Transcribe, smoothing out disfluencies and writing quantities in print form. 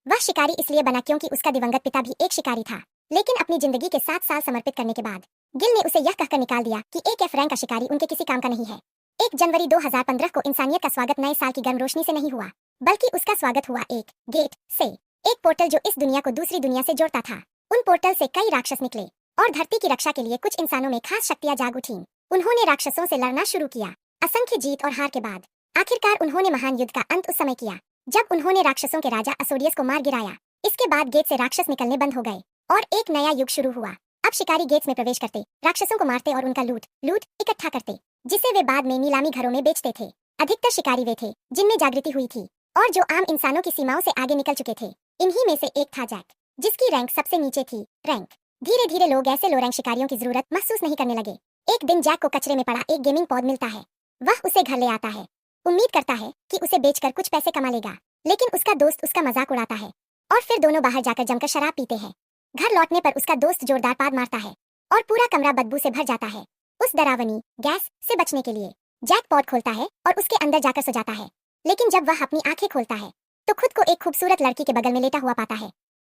वह शिकारी इसलिए बना क्योंकि उसका दिवंगत पिता भी एक शिकारी था। लेकिन अपनी जिंदगी के 7 साल समर्पित करने के बाद गिल ने उसे यह कहकर निकाल दिया कि एक एफ रैंक का शिकारी उनके किसी काम का नहीं है। 1 जनवरी 2015 को इंसानियत का स्वागत नए साल की गर्म रोशनी से नहीं हुआ, बल्कि उसका स्वागत हुआ एक गेट से, एक पोर्टल जो इस दुनिया को दूसरी दुनिया से जोड़ता था। उन पोर्टल से कई राक्षस निकले और धरती की रक्षा के लिए कुछ इंसानों में खास शक्तियां जाग उठीं। उन्होंने राक्षसों से लड़ना शुरू किया। असंख्य जीत और हार के बाद आखिरकार उन्होंने महान युद्ध का अंत उस समय किया जब उन्होंने राक्षसों के राजा असोडियस को मार गिराया। इसके बाद गेट से राक्षस निकलने बंद हो गए और एक नया युग शुरू हुआ। अब शिकारी गेट्स में प्रवेश करते, राक्षसों को मारते और उनका लूट इकट्ठा करते, जिसे वे बाद में नीलामी घरों में बेचते थे। अधिकतर शिकारी वे थे जिनमें जागृति हुई थी और जो आम इंसानों की सीमाओं से आगे निकल चुके थे। इन्हीं में से एक था जैक, जिसकी रैंक सबसे नीचे थी। रैंक धीरे धीरे लोग ऐसे लो रैंक शिकारियों की जरूरत महसूस नहीं करने लगे। एक दिन जैक को कचरे में पड़ा एक गेमिंग पॉड मिलता है। वह उसे घर ले आता है, उम्मीद करता है कि उसे बेचकर कुछ पैसे कमा लेगा, लेकिन उसका दोस्त उसका मजाक उड़ाता है और फिर दोनों बाहर जाकर जमकर शराब पीते हैं। घर लौटने पर उसका दोस्त जोरदार पाद मारता है और पूरा कमरा बदबू से भर जाता है। उस डरावनी गैस से बचने के लिए जैक पॉड खोलता है और उसके अंदर जाकर सो जाता है। लेकिन जब वह अपनी आंखें खोलता है तो खुद को एक खूबसूरत लड़की के बगल में लेटा हुआ पाता है।